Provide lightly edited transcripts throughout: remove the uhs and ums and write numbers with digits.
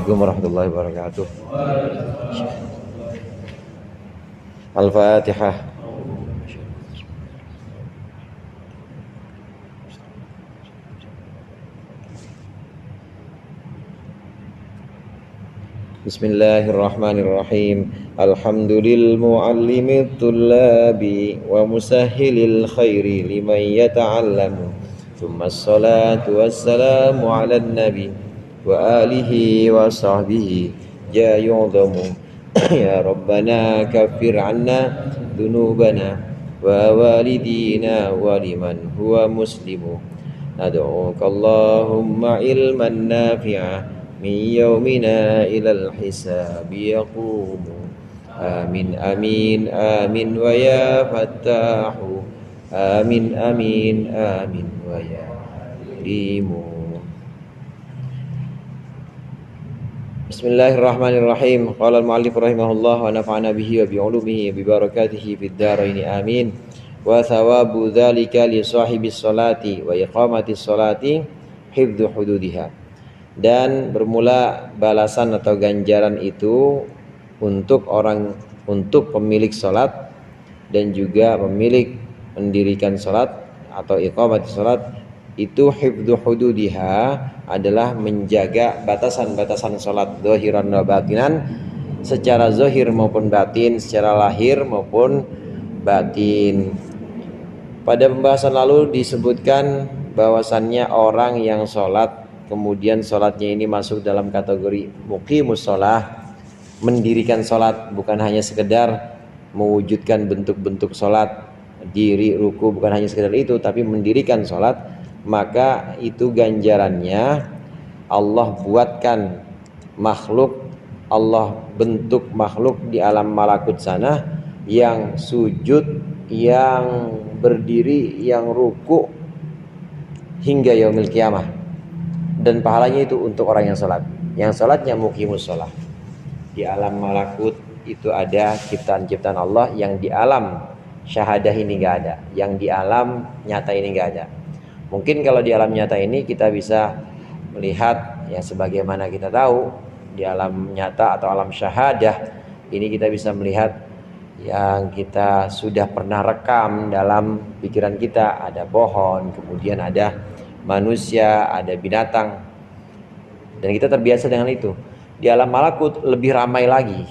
Assalamualaikum warahmatullahi wabarakatuh. Al-Fatihah. Bismillahirrahmanirrahim. Alhamdulil muallimit tullabi wa musahhilil khairi liman yata'allamu. Tsumma assalatu wassalamu 'alan nabi wa alihi wa sahbihi ja yu'dhamu. Ya Rabbana kaffir 'anna dzunubana wa walidina wa liman huwa muslimu. Nad'uka Allahumma ilman nafi'a min yaumina ilal hisabi yaqumu. Amin amin amin wa ya fattahu. Amin amin amin wa ya karimu. Bismillahirrahmanirrahim. Qala al-mu'allif rahimahullah wa nafa'ana bihi wa bi 'ulumihi wa bi barakatihi fid dharain amin. Wa thawabu dzalika li sahibis salati wa iqamatis salati hifdzu hududiha. Dan bermula balasan atau ganjaran itu untuk pemilik sholat dan juga pemilik mendirikan sholat atau iqamat sholat itu hifdzu hududiha adalah menjaga batasan-batasan sholat zahiran wa batinan, secara zahir maupun batin, secara lahir maupun batin. Pada pembahasan lalu disebutkan bahwasannya orang yang sholat kemudian sholatnya ini masuk dalam kategori muqimus sholah, mendirikan sholat, bukan hanya sekedar mewujudkan bentuk-bentuk sholat, diri, ruku, bukan hanya sekedar itu, tapi mendirikan sholat, maka itu ganjarannya Allah buatkan makhluk, Allah bentuk makhluk di alam malakut sana yang sujud, yang berdiri, yang ruku hingga yaumil qiyamah. Dan pahalanya itu untuk orang yang sholat, yang sholatnya muqimus sholah. Di alam malakut itu ada ciptaan-ciptaan Allah yang di alam syahadah ini gak ada, yang di alam nyata ini gak ada. Mungkin kalau di alam nyata ini kita bisa melihat ya, sebagaimana kita tahu di alam nyata atau alam syahadah ini kita bisa melihat yang kita sudah pernah rekam dalam pikiran kita. Ada pohon, kemudian ada manusia, ada binatang, dan kita terbiasa dengan itu. Di alam malakut lebih ramai lagi,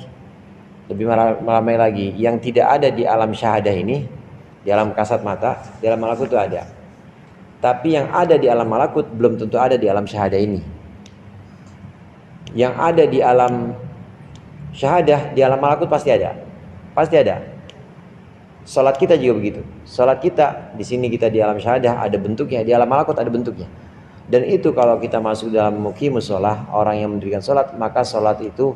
yang tidak ada di alam syahadah ini. Di alam kasat mata, di alam malakut itu ada, tapi yang ada di alam malakut belum tentu ada di alam syahadah ini. Yang ada di alam syahadah, di alam malakut pasti ada. Salat kita juga begitu. Salat kita di sini, kita di alam syahadah ada bentuknya, di alam malakut ada bentuknya. Dan itu kalau kita masuk dalam muqimus sholah, orang yang mendirikan salat, maka salat itu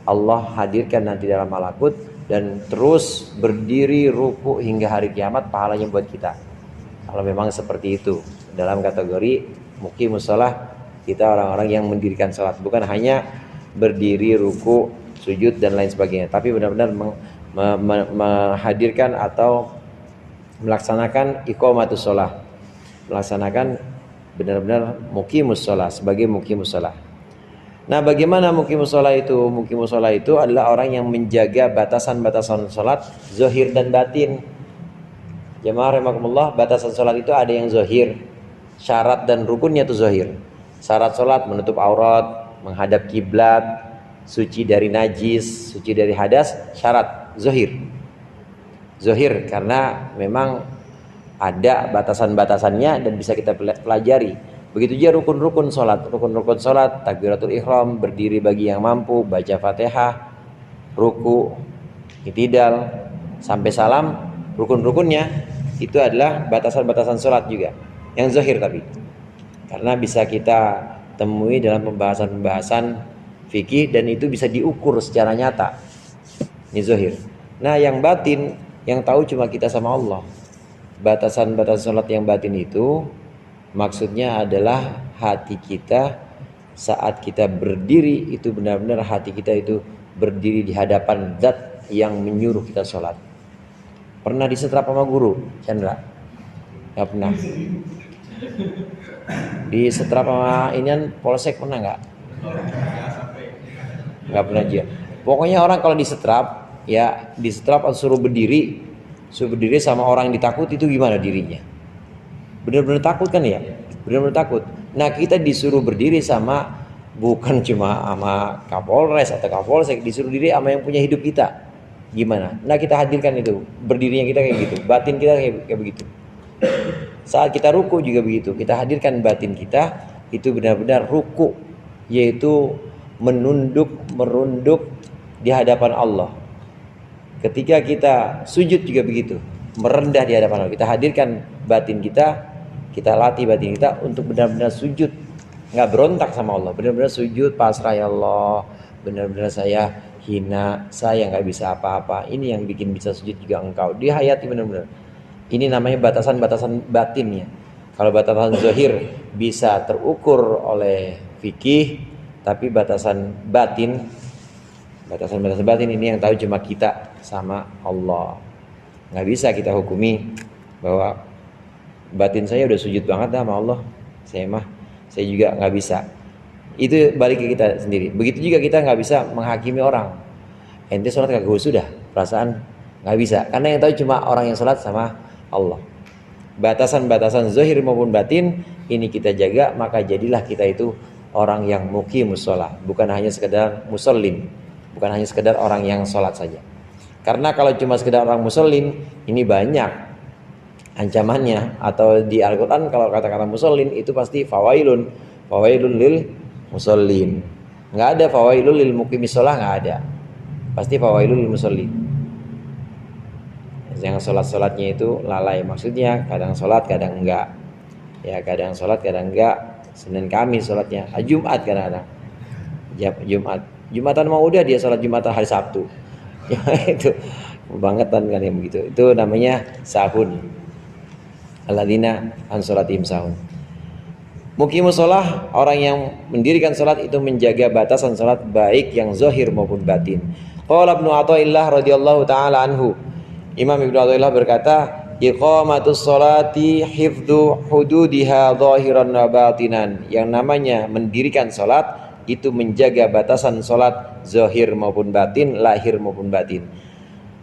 Allah hadirkan nanti dalam malakut dan terus berdiri ruku hingga hari kiamat, pahalanya buat kita. Kalau memang seperti itu dalam kategori muqimus sholah, kita orang-orang yang mendirikan salat, bukan hanya berdiri, ruku, sujud dan lain sebagainya, tapi benar-benar menghadirkan atau melaksanakan iqamatus sholah, melaksanakan benar-benar muqimus sholah, sebagai muqimus sholah. Nah, bagaimana muqimus sholah itu? Muqimus sholah itu adalah orang yang menjaga batasan-batasan sholat zahir dan batin. Jamaah rahimakumullah, batasan sholat itu ada yang zahir, syarat dan rukunnya itu zahir. Syarat sholat menutup aurat, menghadap kiblat, suci dari najis, suci dari hadas, syarat zahir karena memang ada batasan-batasannya dan bisa kita pelajari. Begitu juga rukun-rukun sholat, takbiratul ihram, berdiri bagi yang mampu, baca fatihah, ruku, i'tidal, sampai salam, rukun-rukunnya itu adalah batasan-batasan sholat juga yang zahir, tapi karena bisa kita temui dalam pembahasan fikih dan itu bisa diukur secara nyata. Ini zahir. Nah, yang batin yang tahu cuma kita sama Allah. Batasan-batasan sholat yang batin itu maksudnya adalah hati kita saat kita berdiri, itu benar-benar hati kita itu berdiri di hadapan zat yang menyuruh kita sholat. Pernah disetrap sama guru, Chandra? Gak pernah. Disetrap sama inian polsek pernah nggak? nggak pernah jihad. Pokoknya orang kalau disetrap, ya disetrap atau suruh berdiri sama orang yang ditakuti itu gimana dirinya? Benar-benar takut kan ya? Benar-benar takut. Nah kita disuruh berdiri sama bukan cuma sama Kapolres atau Kapolsek, disuruh diri sama yang punya hidup kita. Gimana? Nah kita hadirkan itu, berdirinya kita kayak gitu, batin kita kayak begitu. Saat kita ruku juga begitu, kita hadirkan batin kita itu benar-benar ruku, yaitu merunduk di hadapan Allah. Ketika kita sujud juga begitu, merendah di hadapan Allah. Kita hadirkan batin kita latih batin kita untuk benar-benar sujud, nggak berontak sama Allah, benar-benar sujud pasrah, ya Allah, benar-benar saya hina, saya nggak bisa apa-apa. Ini yang bikin bisa sujud juga Engkau. Dihayati benar-benar. Ini namanya batasan-batasan batinnya. Kalau batasan zahir bisa terukur oleh fikih, tapi batasan batin ini yang tahu cuma kita sama Allah. Nggak bisa kita hukumi bahwa batin saya udah sujud banget dah sama Allah, saya juga nggak bisa. Itu balik ke kita sendiri. Begitu juga kita nggak bisa menghakimi orang. Ente sholat kagak sudah, perasaan nggak bisa. Karena yang tahu cuma orang yang sholat sama Allah. Batasan-batasan zahir maupun batin ini kita jaga, maka jadilah kita itu orang yang muqimus shalah, bukan hanya sekedar musallin, bukan hanya sekedar orang yang sholat saja. Karena kalau cuma sekedar orang musallin, ini banyak ancamannya. Atau di Al-Quran kalau kata-kata musallin itu pasti fawailun lil musallin. Nggak ada fawailun lil muqimis shalah, nggak ada. Pasti fawailun lil musallin. Yang sholat-sholatnya itu lalai, maksudnya kadang sholat kadang enggak. Ya kadang sholat kadang enggak. Senin Kamis sholatnya, Jumat kadang-kadang. Jumatan mau udah dia sholat Jumatan hari Sabtu. Ya itu kebangetan kan yang begitu. Itu namanya sahun. Alladzina an sholatihim sahun. Muqimus shalah, orang yang mendirikan sholat itu menjaga batasan sholat baik yang zahir maupun batin. Qala Ibnu Athaillah radhiyallahu taala anhu. Imam Ibnu Athaillah berkata, iqamatus sholati hifdzu hududiha zahiran wa batinan. Yang namanya mendirikan sholat itu menjaga batasan sholat zahir maupun batin, lahir maupun batin.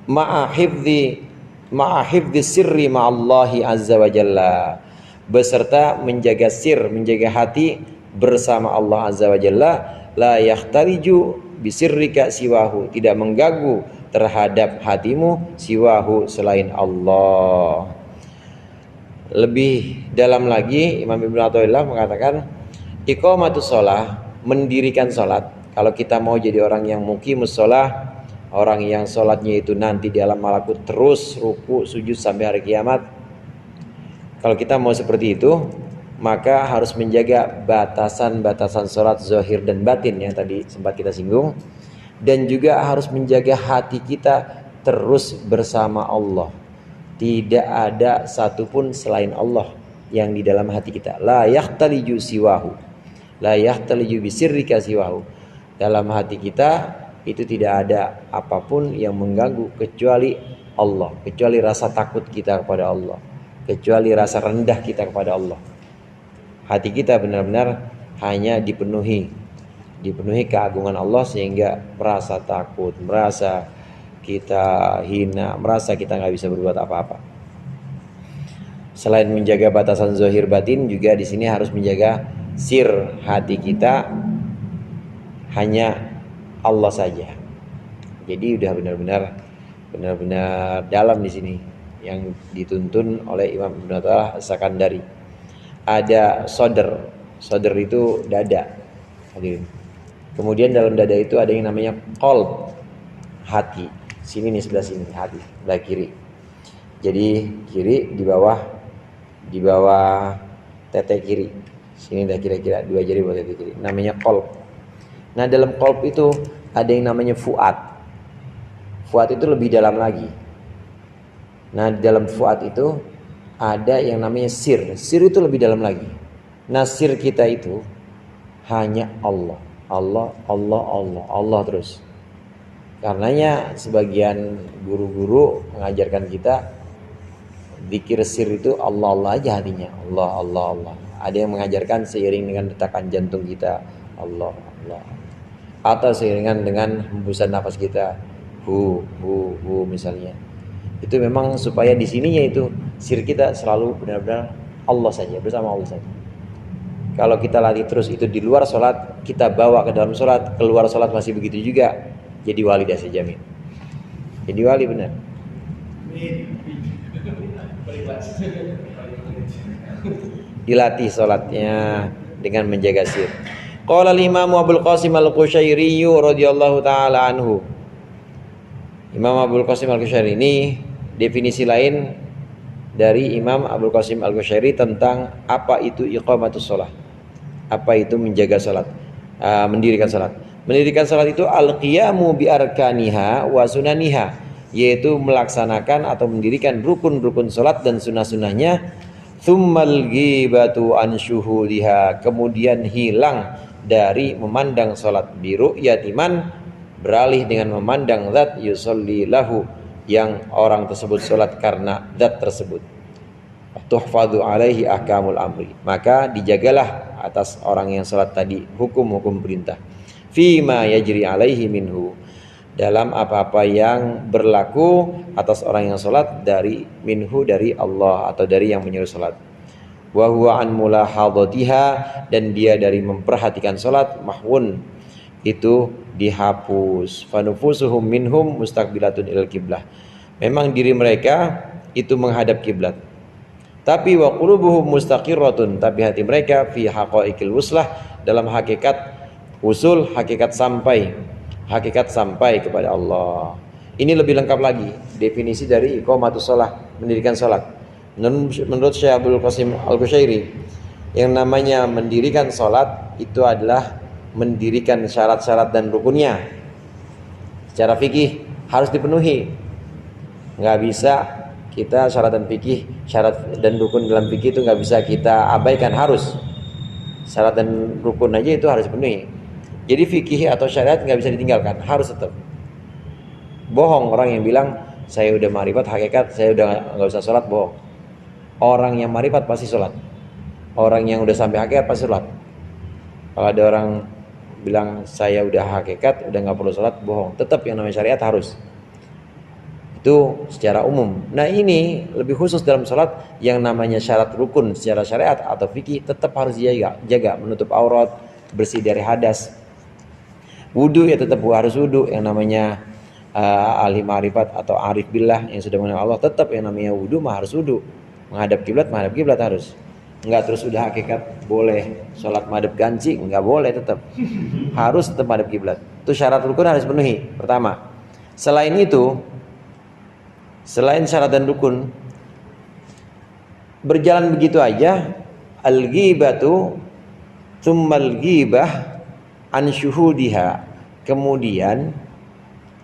Ma'a hifdzi sirri ma'allahi azza wa jalla, beserta menjaga sir, menjaga hati bersama Allah azza wa jalla. La yakhtariju bisirrika siwahu, tidak mengganggu terhadap hatimu siwahu, selain Allah. Lebih dalam lagi Imam Ibnu Athaillah mengatakan iqamatus shalah, mendirikan salat. Kalau kita mau jadi orang yang muqimus shalah, orang yang salatnya itu nanti di alam malakut terus ruku sujud sampai hari kiamat, kalau kita mau seperti itu, maka harus menjaga batasan-batasan salat zahir dan batin yang tadi sempat kita singgung. Dan juga harus menjaga hati kita terus bersama Allah. Tidak ada satupun selain Allah yang di dalam hati kita. La yahtaliju siwahu, la yahtaliju bisirrika siwahu. Dalam hati kita itu tidak ada apapun yang mengganggu kecuali Allah, kecuali rasa takut kita kepada Allah, kecuali rasa rendah kita kepada Allah. Hati kita benar-benar hanya dipenuhi keagungan Allah, sehingga merasa takut, merasa kita hina, merasa kita nggak bisa berbuat apa-apa. Selain menjaga batasan zahir batin, juga di sini harus menjaga sir hati kita, hanya Allah saja. Jadi udah benar-benar dalam di sini yang dituntun oleh Imam Ibnu Athaillah As-Sakandari. Ada sodr itu dada. Hadirin. Kemudian dalam dada itu ada yang namanya qalb, hati. Sini nih, sebelah sini hati, sebelah kiri. Jadi kiri di bawah tete kiri. Sini dah kira-kira 2 jari buat tete kiri. Namanya qalb. Nah, dalam qalb itu ada yang namanya fuad. Fuad itu lebih dalam lagi. Nah, di dalam fuad itu ada yang namanya sir. Sir itu lebih dalam lagi. Nah, sir kita itu hanya Allah. Allah terus. Karenanya sebagian guru-guru mengajarkan kita zikir sir itu Allah aja hatinya. Allah. Ada yang mengajarkan seiring dengan detakan jantung kita Allah. atau seiringan dengan hembusan nafas kita, hu misalnya. Itu memang supaya di sininya itu sir kita selalu benar-benar Allah saja, bersama Allah saja. Kalau kita latih terus itu di luar sholat, kita bawa ke dalam sholat, keluar sholat masih begitu juga, jadi wali dah saya jamin. Jadi wali benar. Dilatih sholatnya dengan menjaga sir. Qala al-Imam Abdul Qasim Al-Qushairi radhiyallahu taala anhu. Imam Abdul Qasim Al-Qushairi ini definisi lain dari Imam Abdul Qasim Al-Qushairi tentang apa itu iqamatus shalah. Apa itu menjaga salat, mendirikan salat. Mendirikan salat itu al-qiyamu bi arkaniha wa sunaniha, yaitu melaksanakan atau mendirikan rukun-rukun salat dan sunah-sunahnya. Tsummal ghibatu an syuhudiha, kemudian hilang dari memandang salat, bi ru'yati man, beralih dengan memandang zat yusolli lahu, yang orang tersebut salat karena zat tersebut. Tuhfadhu alaihi ahkamul amri, maka dijagalah atas orang yang salat tadi hukum-hukum perintah. Fima yajri alaihi minhu, dalam apa-apa yang berlaku atas orang yang salat dari minhu, dari Allah atau dari yang menyuruh salat. Wa huwa an mulahadhatiha, dan dia dari memperhatikan salat, mahwun, itu dihapus. Fanufusuhum minhum mustaqbilatun ilal kiblah, memang diri mereka itu menghadap kiblat. Tapi wa qulubuhum mustaqirratun, tapi hati mereka fi haqaiqil wuslah, dalam hakikat usul, hakikat sampai kepada Allah. Ini lebih lengkap lagi definisi dari iqamatus shalah, mendirikan salat. Menurut Syekh Abdul Qasim Al-Qushairi, yang namanya mendirikan salat itu adalah mendirikan syarat-syarat dan rukunnya. Secara fikih harus dipenuhi. Enggak bisa kita syarat dan rukun dalam fikih itu nggak bisa kita abaikan, harus. Syarat dan rukun aja itu harus dipenuhi. Jadi fikih atau syariat nggak bisa ditinggalkan, harus tetap. Bohong orang yang bilang saya udah ma'rifat hakikat, saya udah nggak usah sholat, bohong. Orang yang ma'rifat pasti sholat. Orang yang udah sampai hakikat pasti sholat. Kalau ada orang bilang saya udah hakikat, udah nggak perlu sholat, bohong. Tetap yang namanya syariat harus. Itu secara umum. Nah ini lebih khusus dalam sholat, yang namanya syarat rukun secara syariat atau fikih tetap harus jaga, menutup aurat, bersih dari hadas. Wudu ya tetap harus wudu, yang namanya ahli ma'rifat atau arif billah yang sudah mengenal Allah, tetap yang namanya wudu mah harus wudu. Menghadap kiblat harus. Enggak terus udah hakikat boleh sholat madhab ganci, enggak boleh, tetap harus tetap madhab kiblat. Itu syarat rukun harus penuhi pertama. Selain itu, selain syarat dan rukun, berjalan begitu aja, al-ghibatu tsummal ghibah an syuhudiha, kemudian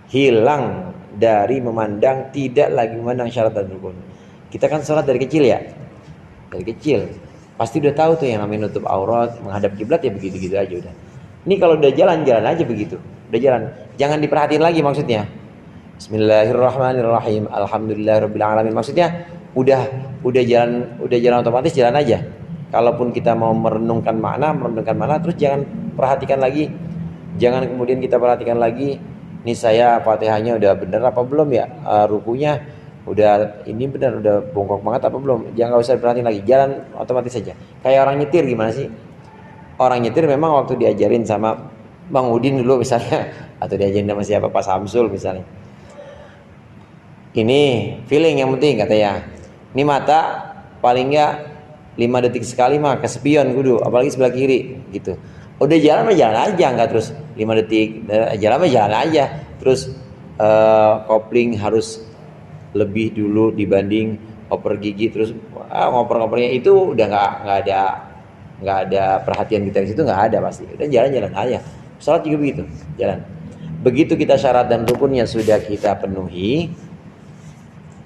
hilang dari memandang, tidak lagi memandang syarat dan rukun. Kita kan sholat dari kecil ya, dari kecil pasti udah tahu tuh yang namanya nutup aurat, menghadap kiblat ya begitu-gitu aja udah. Ini kalau udah jalan aja begitu, udah jalan, jangan diperhatiin lagi maksudnya. Bismillahirrahmanirrahim, alhamdulillahirabbil alamin, maksudnya udah jalan otomatis, jalan aja. Kalaupun kita mau merenungkan makna terus jangan perhatikan lagi. Jangan kemudian kita perhatikan lagi, nih saya Fatihahnya udah bener apa belum ya, rukunya udah ini benar, udah bongkok banget apa belum. Jangan, nggak usah perhatiin lagi, jalan otomatis saja. Kayak orang nyetir gimana sih? Orang nyetir memang waktu diajarin sama Bang Udin dulu misalnya, atau diajarin sama siapa, Pak Samsul misalnya, ini feeling yang penting katanya. Ini mata paling enggak 5 detik sekali mah ke spion kudu, apalagi sebelah kiri gitu. Udah jalan aja, enggak terus 5 detik jalan aja. Terus kopling harus lebih dulu dibanding oper gigi, terus ngoper-ngopernya itu udah enggak ada perhatian kita di situ, enggak ada pasti. Udah jalan aja. Salat juga begitu, jalan. Begitu kita syarat dan rukunnya sudah kita penuhi,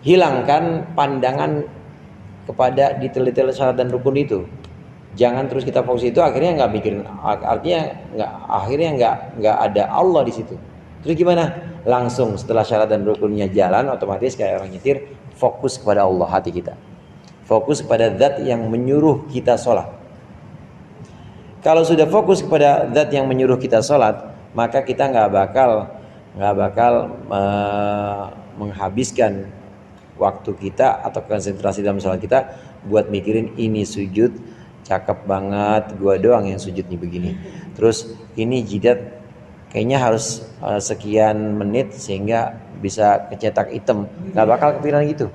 hilangkan pandangan kepada detail-detail syarat dan rukun itu. Jangan terus kita fokus itu, akhirnya nggak mikirin, akhirnya nggak ada Allah di situ. Terus gimana? Langsung setelah syarat dan rukunnya jalan, otomatis kayak orang nyetir, fokus kepada Allah hati kita. Fokus kepada zat yang menyuruh kita sholat. Kalau sudah fokus kepada zat yang menyuruh kita sholat, maka kita nggak bakal menghabiskan waktu kita atau konsentrasi dalam sholat kita buat mikirin ini sujud cakep banget, gua doang yang sujud nih begini, terus ini jidat kayaknya harus sekian menit sehingga bisa kecetak hitam. Nggak bakal kepikiran gitu.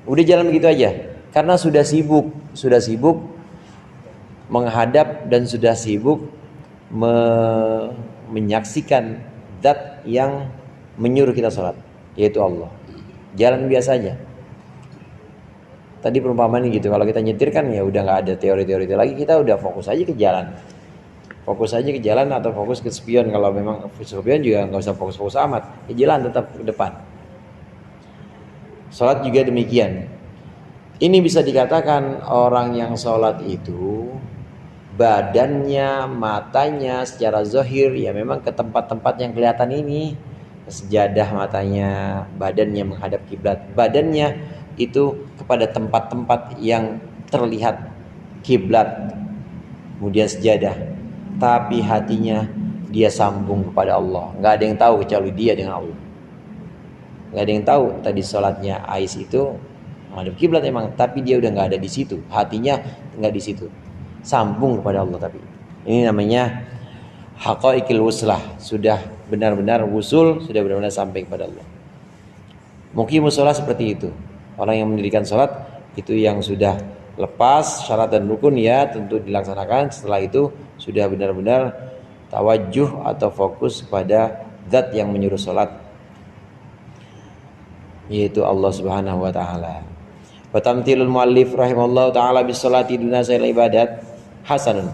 Udah jalan begitu aja. Karena sudah sibuk menghadap dan sudah sibuk menyaksikan zat yang menyuruh kita sholat, yaitu Allah. Jalan biasa aja. Tadi perumpamaan gitu, kalau kita nyetir kan ya udah nggak ada teori-teori lagi, kita udah fokus aja ke jalan. Fokus aja ke jalan atau fokus ke spion. Kalau memang spion juga nggak usah fokus-fokus amat, ya jalan tetap ke depan. Sholat juga demikian. Ini bisa dikatakan orang yang sholat itu badannya, matanya secara zahir ya memang ke tempat-tempat yang kelihatan ini, sejadah matanya, badannya menghadap kiblat, badannya itu kepada tempat-tempat yang terlihat kiblat, kemudian sejadah, tapi hatinya dia sambung kepada Allah. Nggak ada yang tahu kecuali dia dengan Allah. Nggak ada yang tahu tadi sholatnya Ais itu menghadap kiblat emang, tapi dia udah nggak ada di situ, hatinya nggak di situ, sambung kepada Allah. Tapi ini namanya haqaiqil wuslah, sudah benar-benar wusul, sudah benar-benar sampai kepada Allah. Muqimus sholat seperti itu. Orang yang mendirikan sholat itu yang sudah lepas syarat dan rukun ya tentu dilaksanakan. Setelah itu sudah benar-benar tawajuh atau fokus kepada zat yang menyuruh sholat, yaitu Allah Subhanahu wa taala. Wa tamthilul muallif rahimallahu taala bis sholati duna sa'il ibadat hasanun.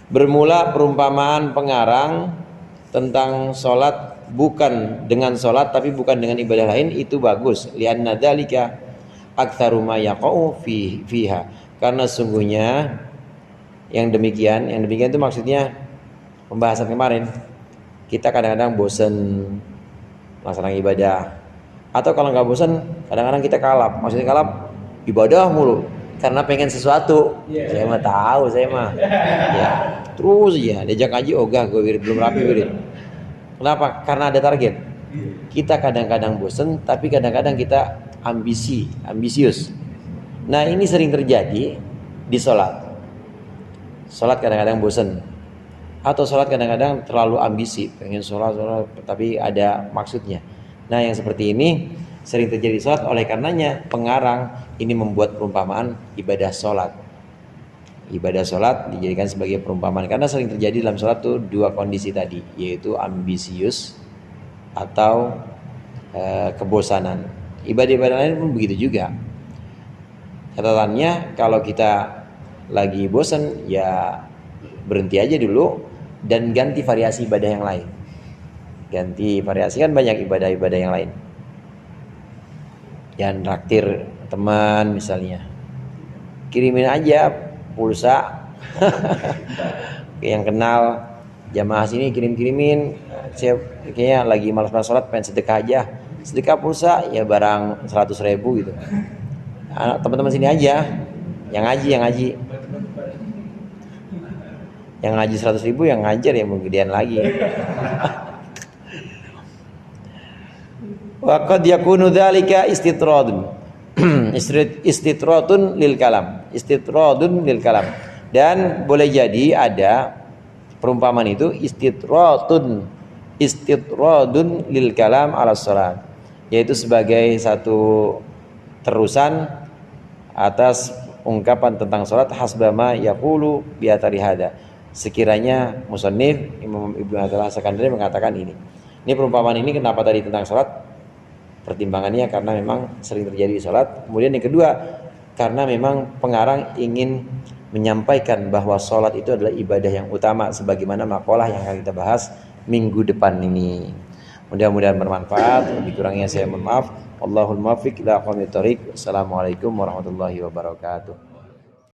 Bermula perumpamaan pengarang tentang sholat bukan dengan sholat tapi bukan dengan ibadah lain itu bagus. Lianna dzalika aktsaru ma yaqa'u fiha. Karena sungguhnya yang demikian itu maksudnya pembahasan kemarin. Kita kadang-kadang bosan melaksanakan ibadah. Atau kalau nggak bosan, kadang-kadang kita kalap. Maksudnya kalap ibadah mulu karena pengen sesuatu. Saya mah tahu, saya mah. Ya, terus ya diajak ngaji ogah gue wirid belum rapi wirid. Kenapa? Karena ada target. Kita kadang-kadang bosan, tapi kadang-kadang kita ambisius. Nah, ini sering terjadi di sholat. Sholat kadang-kadang bosan. Atau sholat kadang-kadang terlalu ambisi, pengen sholat tapi ada maksudnya. Nah, yang seperti ini sering terjadi sholat, oleh karenanya pengarang ini membuat perumpamaan ibadah sholat. Ibadah sholat dijadikan sebagai perumpamaan karena sering terjadi dalam sholat tuh dua kondisi tadi, yaitu ambisius atau kebosanan. Ibadah-ibadah lain pun begitu juga. Catatannya kalau kita lagi bosan ya berhenti aja dulu dan ganti variasi ibadah yang lain. Ganti variasi, kan banyak ibadah-ibadah yang lain. Yang traktir teman misalnya, kirimin aja pulsa yang kenal jamaah sini, kirim-kirimin. Saya kayaknya lagi malas-malas sholat pengen sedekah aja, sedekah pulsa ya barang 100.000 gitu. Teman-teman sini aja yang ngaji 100.000, yang ngajar ya mau gedean lagi. Wa qad yakunu dzalika istitradun. Istitradun lil kalam. Dan boleh jadi ada perumpamaan itu istitradun lil kalam ala shalat, yaitu sebagai satu terusan atas ungkapan tentang salat hasbama yaqulu bi atari hada. Sekiranya musannif Imam Ibnu Hajar As-Sakandari mengatakan ini. Ini perumpamaan ini kenapa tadi tentang salat? Pertimbangannya karena memang sering terjadi di sholat. Kemudian yang kedua, karena memang pengarang ingin menyampaikan bahwa sholat itu adalah ibadah yang utama, sebagaimana makalah yang akan kita bahas minggu depan ini. Mudah-mudahan bermanfaat. Lebih kurangnya saya mohon maaf. Wallahul muwaffiq ila aqwamit thoriq. Wassalamualaikum warahmatullahi wabarakatuh.